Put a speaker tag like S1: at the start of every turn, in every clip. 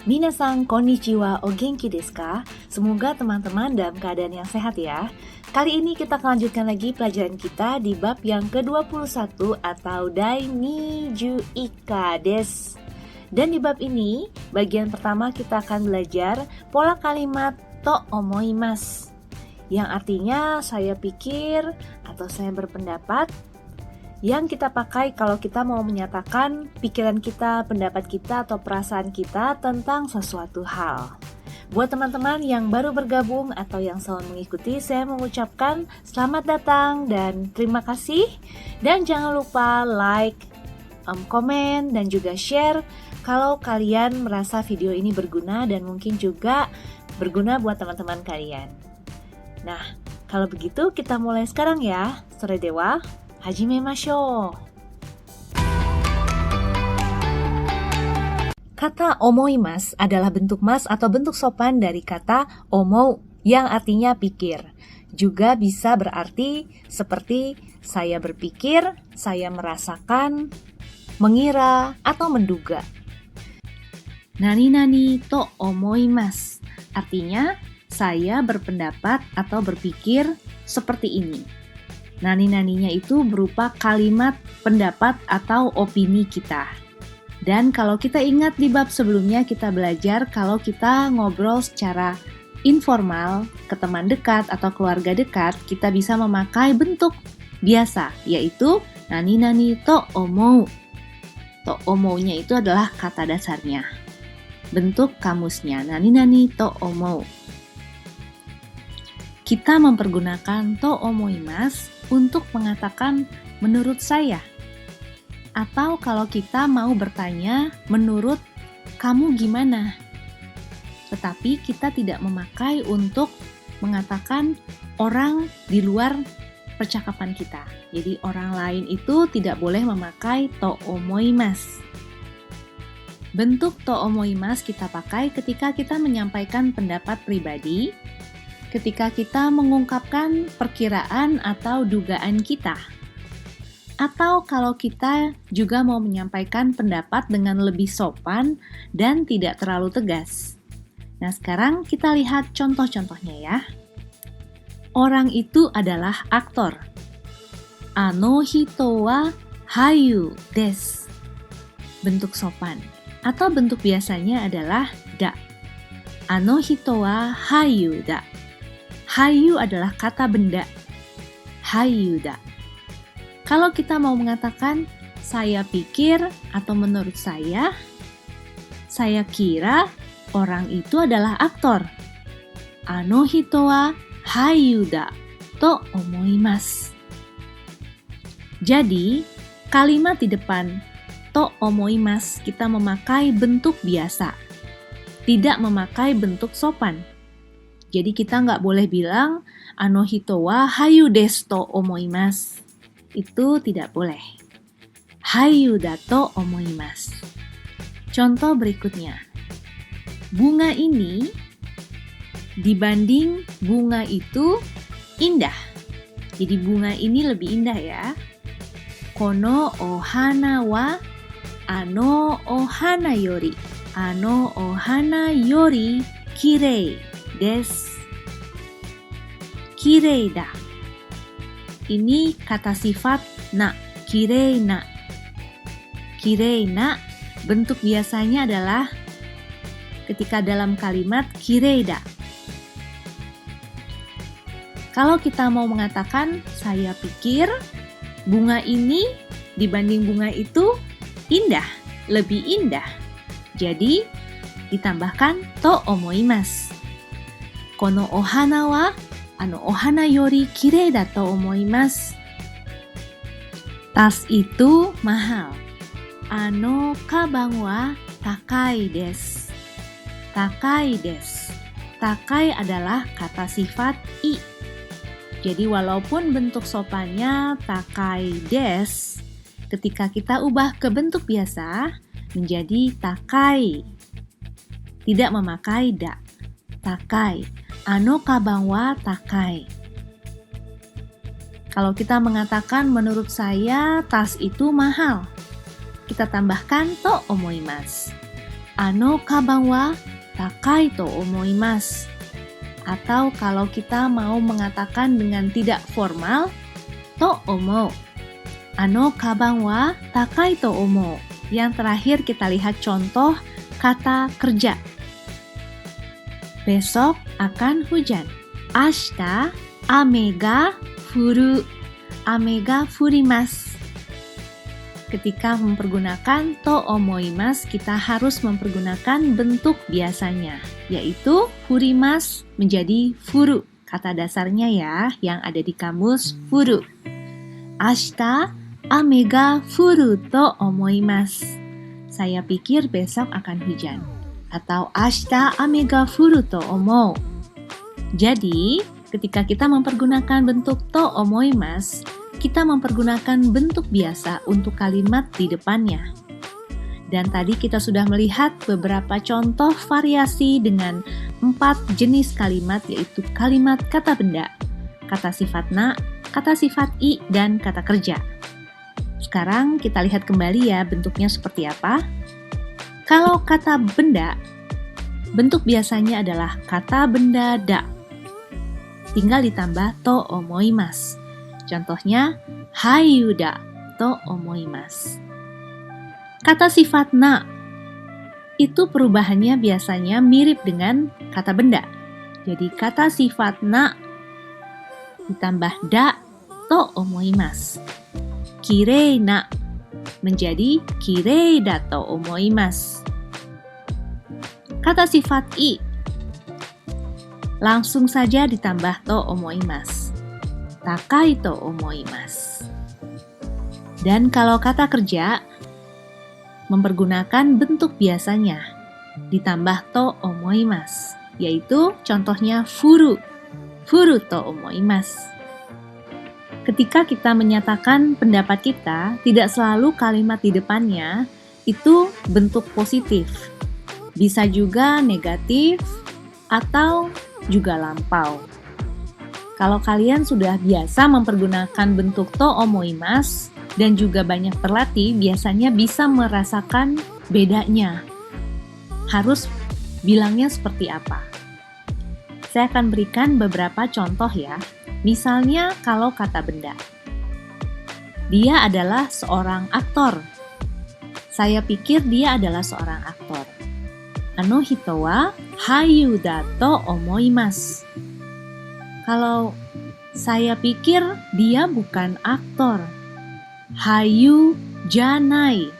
S1: Minasan konnichiwa o genki desu ka? Semoga teman-teman dalam keadaan yang sehat ya. Kali ini kita akan lanjutkan lagi pelajaran kita di bab yang ke-21 atau Dai Niju Ika desu. Dan di bab ini, bagian pertama kita akan belajar pola kalimat to omoimasu, yang artinya saya pikir atau saya berpendapat, yang kita pakai kalau kita mau menyatakan pikiran kita, pendapat kita, atau perasaan kita tentang sesuatu hal. Buat teman-teman yang baru bergabung atau yang selalu mengikuti, saya mengucapkan selamat datang dan terima kasih. Dan jangan lupa like, komen, dan juga share kalau kalian merasa video ini berguna dan mungkin juga berguna buat teman-teman kalian. Nah, kalau begitu kita mulai sekarang ya. Sore dewa. Hajimemashou. Kata omoimasu adalah bentuk mas atau bentuk sopan dari kata omou yang artinya pikir. Juga bisa berarti seperti saya berpikir, saya merasakan, mengira, atau menduga. Nani-nani to omoimasu artinya saya berpendapat atau berpikir seperti ini. Nani-naninya itu berupa kalimat, pendapat, atau opini kita. Dan kalau kita ingat di bab sebelumnya kita belajar kalau kita ngobrol secara informal ke teman dekat atau keluarga dekat, kita bisa memakai bentuk biasa, yaitu nani-nani to omou. To omou-nya itu adalah kata dasarnya. Bentuk kamusnya, nani-nani to omou. Kita mempergunakan to omoimasu untuk mengatakan menurut saya. Atau kalau kita mau bertanya menurut kamu gimana. Tetapi kita tidak memakai untuk mengatakan orang di luar percakapan kita. Jadi orang lain itu tidak boleh memakai to omoimasu. Bentuk to omoimasu kita pakai ketika kita menyampaikan pendapat pribadi, ketika kita mengungkapkan perkiraan atau dugaan kita, atau kalau kita juga mau menyampaikan pendapat dengan lebih sopan dan tidak terlalu tegas. Nah, sekarang kita lihat contoh-contohnya ya. Orang itu adalah aktor. Ano hito wa haiyu desu. Bentuk sopan. Atau bentuk biasanya adalah da. Ano hito wa haiyu da. Haiyu adalah kata benda. Haiyu da. Kalau kita mau mengatakan saya pikir atau menurut saya kira orang itu adalah aktor. Ano hito wa haiyu da to omoimasu. Jadi, kalimat di depan to omoimasu kita memakai bentuk biasa. Tidak memakai bentuk sopan. Jadi kita nggak boleh bilang ano hito wa haiyu desu to omoimasu. Itu tidak boleh. Haiyu da to omoimasu. Contoh berikutnya. Bunga ini dibanding bunga itu indah. Jadi bunga ini lebih indah ya. Kono ohana wa ano ohana yori. Ano ohana yori kirei desu. Kirei da. Ini kata sifat na, kirei na. Kirei na, bentuk biasanya adalah ketika dalam kalimat kirei da. Kalau kita mau mengatakan saya pikir bunga ini dibanding bunga itu indah, lebih indah. Jadi ditambahkan to omoimasu. Kono ohana wa ano ohana yori kirei da to omoimasu. Tas itu mahal. Ano kabang wa takai desu. Takai desu. Takai adalah kata sifat i. Jadi walaupun bentuk sopannya takai desu, ketika kita ubah ke bentuk biasa menjadi takai. Tidak memakai da. Takai. Ano kabang wa takai. Kalau kita mengatakan menurut saya tas itu mahal, kita tambahkan to omoimasu. kaban wa takai to omoimasu. Atau kalau kita mau mengatakan dengan tidak formal, to omou. Kaban wa takai to omou. Yang terakhir kita lihat contoh kata kerja. Besok akan hujan. Ashita ame ga furu. Ame ga furimasu. Ketika mempergunakan to omoimasu, kita harus mempergunakan bentuk biasanya, yaitu furimasu menjadi furu. Kata dasarnya ya, yang ada di kamus furu. Ashita ame ga furu to omoimasu. Saya pikir besok akan hujan. Atau ashita ame ga furu to omou. Jadi, ketika kita mempergunakan bentuk to omoimasu, kita mempergunakan bentuk biasa untuk kalimat di depannya. Dan tadi kita sudah melihat beberapa contoh variasi dengan 4 jenis kalimat, yaitu kalimat kata benda, kata sifat na, kata sifat i, dan kata kerja. Sekarang kita lihat kembali ya bentuknya seperti apa. Kalau kata benda, bentuk biasanya adalah kata benda da. Tinggal ditambah to omoimasu. Contohnya, hayu da to omoimasu. Kata sifat na, itu perubahannya biasanya mirip dengan kata benda. Jadi kata sifat na ditambah da to omoimasu. Kirei na menjadi kirei da to omoimasu. Kata sifat i langsung saja ditambah to omoimasu. Takai to omoimasu. Dan kalau kata kerja mempergunakan bentuk biasanya ditambah to omoimasu, yaitu contohnya furu. Furu to omoimasu. Ketika kita menyatakan pendapat kita, tidak selalu kalimat di depannya itu bentuk positif. Bisa juga negatif atau juga lampau. Kalau kalian sudah biasa mempergunakan bentuk to omoimasu dan juga banyak berlatih, biasanya bisa merasakan bedanya. Harus bilangnya seperti apa. Saya akan berikan beberapa contoh ya. Misalnya kalau kata benda. Dia adalah seorang aktor. Saya pikir dia adalah seorang aktor. Ano hito wa hayu da to omoimasu. Kalau saya pikir dia bukan aktor. Hayu janai.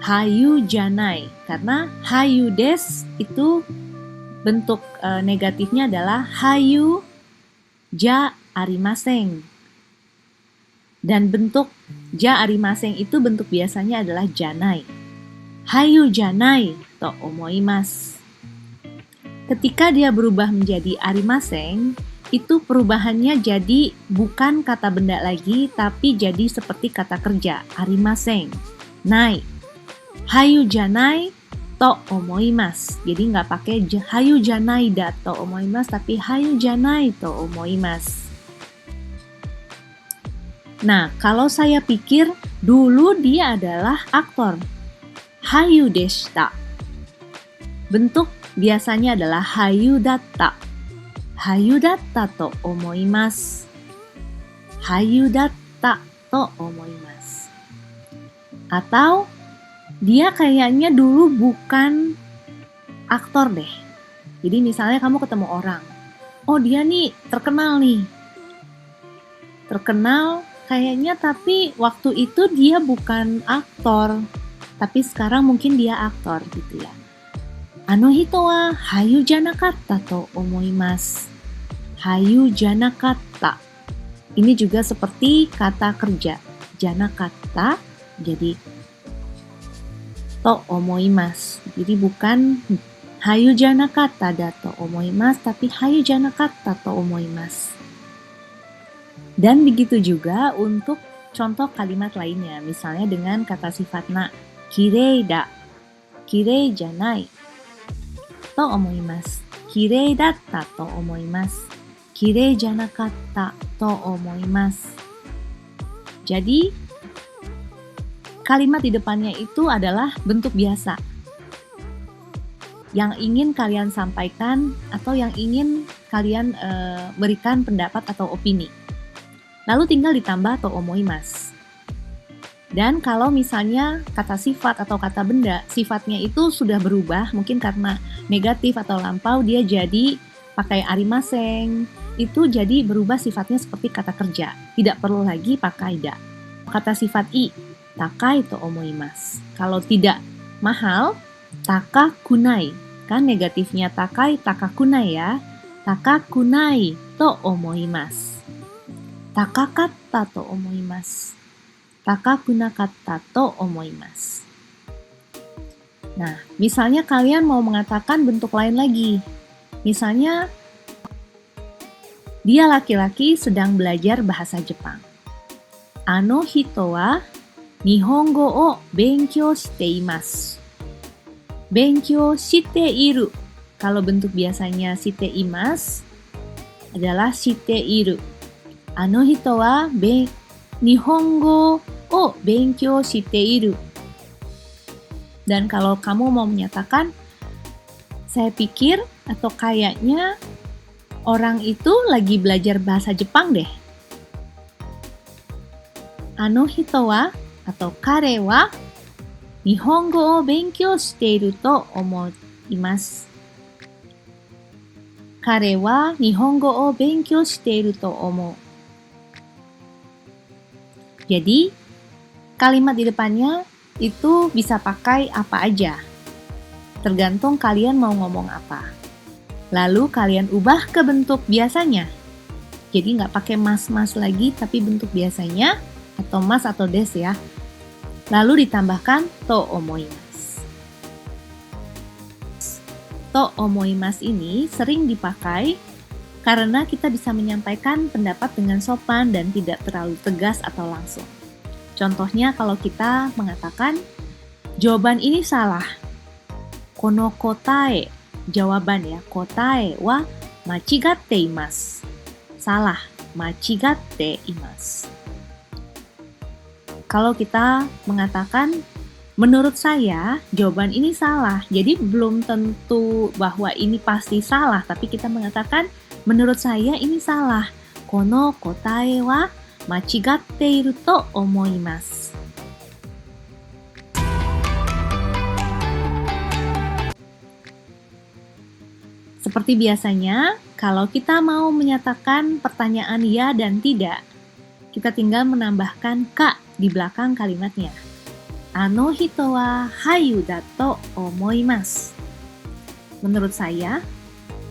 S1: Hayu janai. Karena hayu des itu bentuk negatifnya adalah hayu ja arimasen. Dan bentuk ja arimasen itu bentuk biasanya adalah janai. Hayu janai to omoimasu. Ketika dia berubah menjadi arimasen, itu perubahannya jadi bukan kata benda lagi, tapi jadi seperti kata kerja, arimasen. Nai. Hayu janai to omoimasu. Jadi nggak pakai hayu janai da to omoimasu, tapi hayu janai to omoimasu. Nah, kalau saya pikir dulu dia adalah aktor. Hayu deshita. Bentuk biasanya adalah hayu datta. Hayu datta to omoimasu. Hayu datta to omoimasu. Atau dia kayaknya dulu bukan aktor deh. Jadi misalnya kamu ketemu orang. Oh dia nih terkenal nih. Terkenal kayaknya tapi waktu itu dia bukan aktor. Tapi sekarang mungkin dia aktor gitu ya. Ano hito wa hayu janakatta to omoimasu. Hayu janakatta. Ini juga seperti kata kerja. Janakatta jadi to omoimasu. Jadi bukan hayu janakatta da to omoimasu, tapi hayu janakatta to omoimasu. Dan begitu juga untuk contoh kalimat lainnya. Misalnya dengan kata sifat na. Kirei da. Kirei janai. To omoimasu. Kirei datta to omoimasu. Kirei janakatta to omoimasu. Jadi, kalimat di depannya itu adalah bentuk biasa. yang ingin kalian sampaikan atau yang ingin kalian berikan pendapat atau opini. Lalu tinggal ditambah to omoimasu. Dan kalau misalnya kata sifat atau kata benda, sifatnya itu sudah berubah, mungkin karena negatif atau lampau, dia jadi pakai arimaseng, itu jadi berubah sifatnya seperti kata kerja. Tidak perlu lagi pakai da. Kata sifat i, takai to omoimasu. Kalau tidak mahal, takakunai. Kan negatifnya takai, takakunai ya. Takakunai to omoimasu. Takakatta to omoimasu. Takakunakatta to omoimasu. Nah, misalnya kalian mau mengatakan bentuk lain lagi. Misalnya, dia laki-laki sedang belajar bahasa Jepang. Ano hito wa Nihongo o benkyou shite imasu. Benkyou shite iru. Kalau bentuk biasanya shite imasu adalah shite iru. Ano hito wa Nihongo o benkyou shite iru. Dan kalau kamu mau menyatakan, saya pikir atau kayaknya orang itu lagi belajar bahasa Jepang deh. Ano hito wa atau kare wa Nihongo o benkyou shite iru to omoimasu. Kare wa Nihongo o benkyou shite iru to omou. Jadi, kalimat di depannya itu bisa pakai apa aja. Tergantung kalian mau ngomong apa. Lalu kalian ubah ke bentuk biasanya. Jadi nggak pakai mas-mas lagi, tapi bentuk biasanya, atau mas atau des ya. Lalu ditambahkan to omoimasu. To omoimasu ini sering dipakai karena kita bisa menyampaikan pendapat dengan sopan dan tidak terlalu tegas atau langsung. Contohnya kalau kita mengatakan, jawaban ini salah. Kono kotae, jawaban ya, kotae wa machigatte imasu. Salah, machigatte imasu. Kalau kita mengatakan, menurut saya jawaban ini salah, jadi belum tentu bahwa ini pasti salah, tapi kita mengatakan, menurut saya ini salah. Kono kotae wa machigatte iru to omoimasu. Seperti biasanya, kalau kita mau menyatakan pertanyaan ya dan tidak, kita tinggal menambahkan ka di belakang kalimatnya. Ano hito wa hayu da to omoimasu. Menurut saya,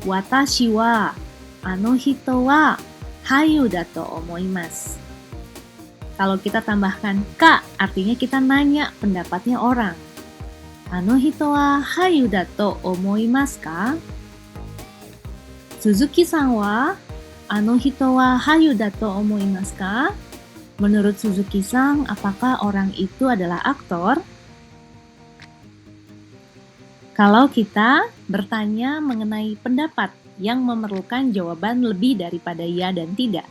S1: watashi wa ano hito wa hayu da to omoimasu. Kalau kita tambahkan ka, artinya kita nanya pendapatnya orang. Ano hito wa hayu da to omoimasu ka? Suzuki-san wa ano hito wa hayu da to omoimasu ka? Menurut Suzuki-san, apakah orang itu adalah aktor? Kalau kita bertanya mengenai pendapat yang memerlukan jawaban lebih daripada ya dan tidak,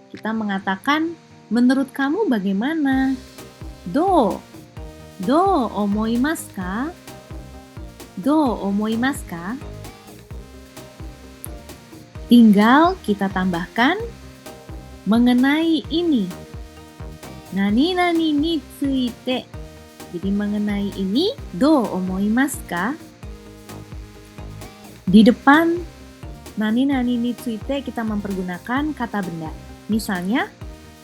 S1: kita mengatakan, menurut kamu bagaimana? Do omoimasu ka? Do omoimasu ka? Tinggal kita tambahkan mengenai ini. Nani-nani ni tsuite. Jadi mengenai ini, do omoimasu ka? Di depan nani-nani ni tsuite kita mempergunakan kata benda. Misalnya,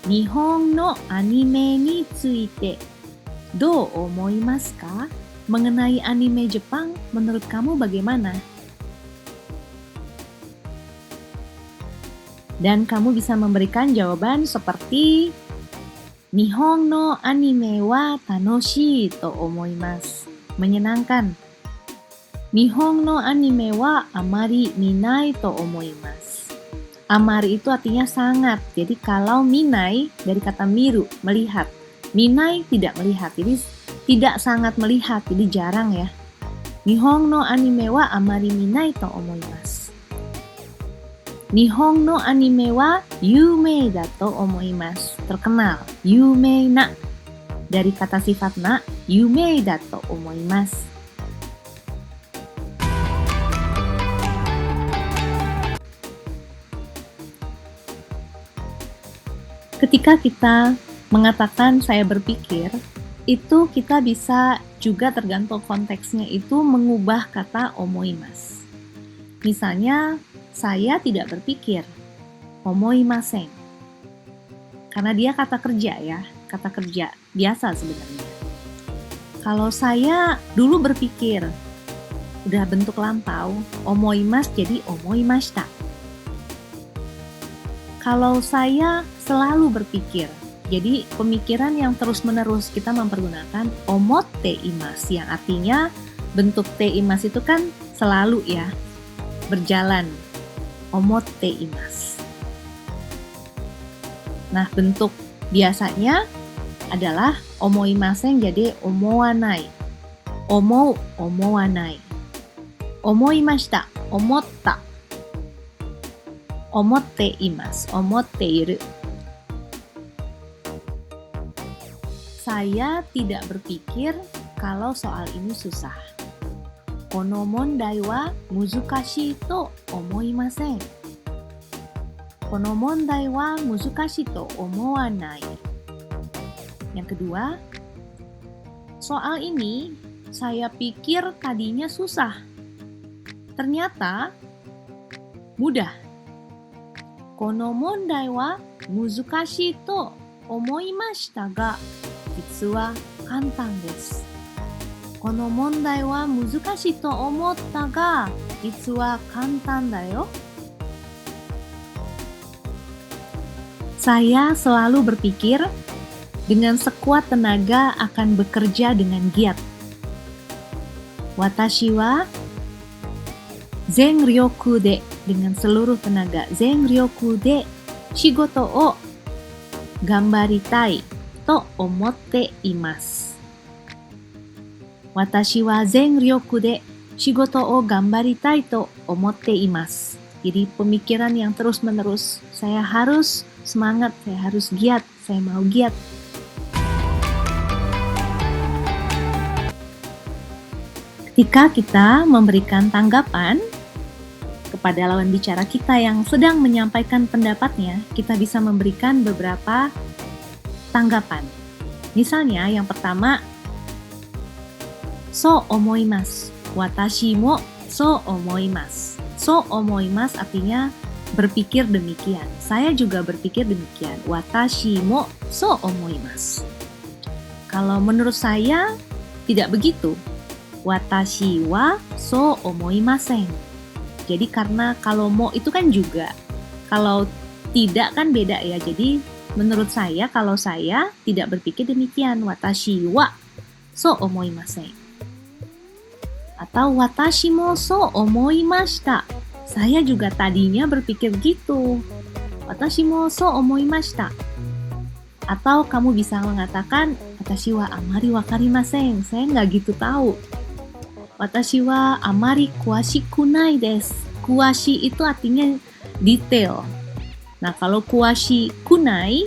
S1: Nihon no anime ni tsuite. Do omoimasu ka? Mengenai anime Jepang, menurut kamu bagaimana? Dan kamu bisa memberikan jawaban seperti Nihon no anime wa tanoshii to omoimasu. Menyenangkan. Nihon no anime wa amari minai to omoimasu. Amari itu artinya sangat. Jadi kalau minai dari kata miru, melihat. Minai tidak melihat. Jadi tidak sangat melihat, jadi jarang ya. Nihon no anime wa amari minai to omoimasu. Nihon no anime wa yumei da to omoimasu. Terkenal, yumei na. Dari kata sifat na, yumei da to omoimasu. Ketika kita mengatakan saya berpikir, itu kita bisa juga tergantung konteksnya itu mengubah kata omoimasu. Misalnya, saya tidak berpikir, omoimasen. Karena dia kata kerja ya, kata kerja biasa sebenarnya. Kalau saya dulu berpikir, udah bentuk lampau, omoimasu jadi omoimashita. Kalau saya selalu berpikir, jadi pemikiran yang terus-menerus kita mempergunakan omotte imasu, yang artinya bentuk te imasu itu kan selalu ya, berjalan. Omotte imasu. Nah, bentuk biasanya adalah omoimasen jadi omowanai. Omowanai. Omoimashita, omotta. Omotte imasu, omotte iru. Saya tidak berpikir kalau soal ini susah. Kono mondai wa muzukashii to omoimasen. Kono mondai wa muzukashii to omowanai. Yang kedua, soal ini saya pikir tadinya susah. Ternyata mudah. Kono mondai wa muzukashii to omoimashita ga, jitsu wa kantan desu. Kono mondai wa muzukashii to omotta ga, jitsu wa kantan da yo. Saya selalu berpikir dengan sekuat tenaga akan bekerja dengan giat. Watashi wa zenryoku de, dengan seluruh tenaga, zenryoku de shigoto o gambaritai to omotte imasu. Watashi wa zenryoku de shigoto o gambaritai to omotte imasu. Jadi pemikiran yang terus-menerus, saya harus semangat, saya harus giat, saya mau giat. Ketika kita memberikan tanggapan kepada lawan bicara kita yang sedang menyampaikan pendapatnya, kita bisa memberikan beberapa tanggapan. Misalnya yang pertama, so omoimasu. Watashi mo so omoimasu. So omoimasu artinya berpikir demikian. Saya juga berpikir demikian. Watashi mo so omoimasu. Kalau menurut saya tidak begitu. Watashi wa so omoimasen. Jadi karena kalau mo itu kan juga, kalau tidak kan beda ya. Jadi menurut saya, kalau saya tidak berpikir demikian. Watashi wa so omoimasen. Atau watashi mo so omoimashita. Saya juga tadinya berpikir gitu. Watashi mo so omoimashita. Atau kamu bisa mengatakan, watashi wa amari wakarimasen. Saya nggak gitu tahu. Watashi wa amari kuwashiku nai desu. Kuwashi itu artinya detail. Nah, kalau kuwashi kunai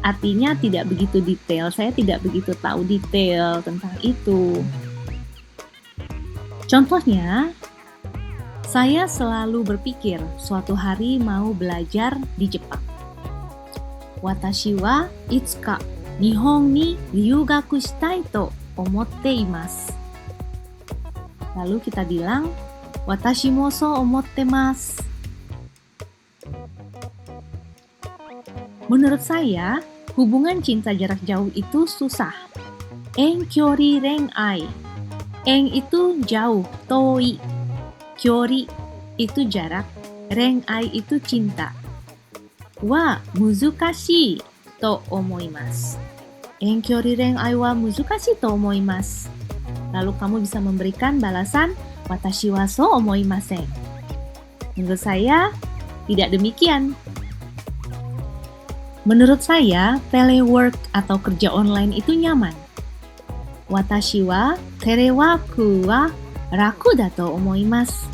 S1: artinya tidak begitu detail. Saya tidak begitu tahu detail tentang itu. Contohnya, saya selalu berpikir suatu hari mau belajar di Jepang. Watashi wa itsuka Nihon ni ryugaku shitai to omotte imasu. Lalu kita bilang, watashi mo so omotte masu. Menurut saya, hubungan cinta jarak jauh itu susah. En kyori renai. En itu jauh, toi. Kyori itu jarak, renai itu cinta. Wa muzukashii to omoimasu. En kyori renai wa muzukashii to omoimasu. Lalu kamu bisa memberikan balasan, watashi wa so omoimasen. Menurut saya, tidak demikian. Menurut saya, telework atau kerja online itu nyaman. Watashi wa telewaku wa raku da to omoimasu.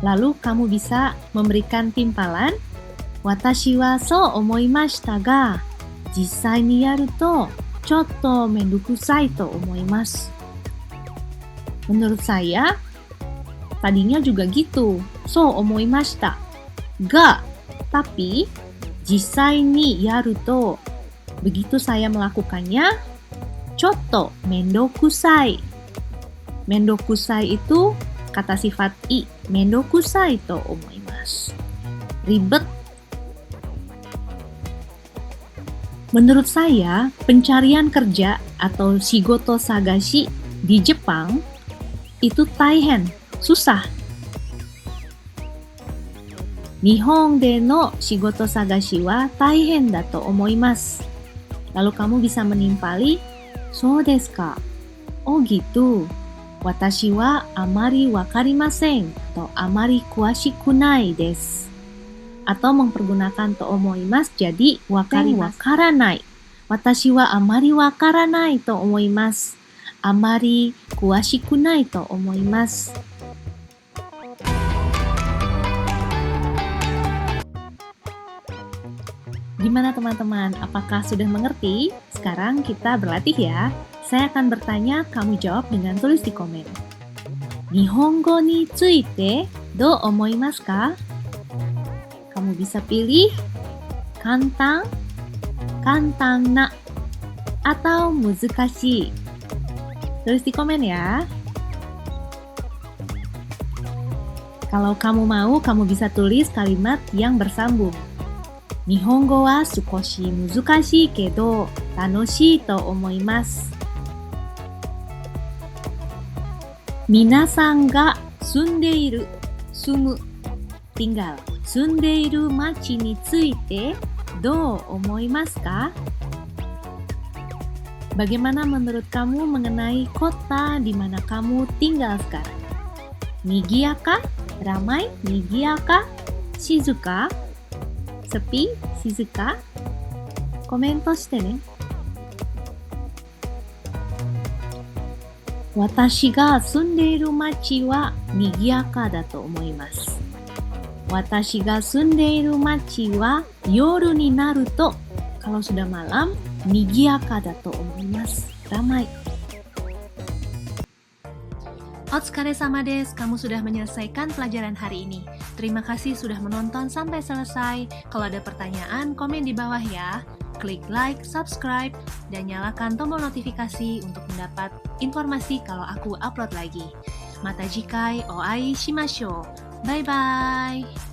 S1: Lalu kamu bisa memberikan timpalan, watashi wa so omoimashita ga, jisai ni yaru to chotto mendokusai to omoimasu. Menurut saya, tadinya juga gitu. So omoimashita. Ga, tapi jisai ni yaru to, begitu saya melakukannya, chotto mendokusai. Mendokusai itu kata sifat i, mendokusai to omoimasu. Ribet. Menurut saya, pencarian kerja atau shigoto sagashi di Jepang itu taihen, susah. Nihon de no shigoto sagashi wa taihen da to omoimasu. Lalu kamu bisa menimpali, so desu ka? Oh gitu. Watashi wa amari wakarimasen atau amari kuashiku nai desu. Atau mempergunakan to omoimasu jadi wakaranai. Watashi wa amari wakaranai to omoimasu. Amari kuashiku nai to omoimasu. Gimana teman-teman? Apakah sudah mengerti? Sekarang kita berlatih ya. Saya akan bertanya, kamu jawab dengan tulis di komen. Nihongo ni tsuite do omoimasu ka? Kamu bisa pilih kantang, kantang na, atau muzukashi. Tulis di komen ya. Kalau kamu mau, kamu bisa tulis kalimat yang bersambung. Nihongo wa sukoshi muzukashi kedo tanoshii to omoimasu. Minasan ga sundeiru, sumu, tinggal. Sundeiru machi ni tsuite do omoimasu ka? Bagaimana menurut kamu mengenai kota di mana kamu tinggal sekarang? Nigiyaka, ramai, nigiyaka, shizuka, sepi, shizuka? Komentar shite ne. Watashi ga sundeiru machi wa nigiyaka da to omoimasu. Watashi ga sundeiru machi wa yoru ni naru to, kalau sudah malam, nigiyaka da to omoimasu. Ramai. Otsukaresama desu, kamu sudah menyelesaikan pelajaran hari ini. Terima kasih sudah menonton sampai selesai. Kalau ada pertanyaan, komen di bawah ya. Klik like, subscribe, dan nyalakan tombol notifikasi untuk mendapat informasi kalau aku upload lagi. Mata jikai o ai shimashou. Bye-bye.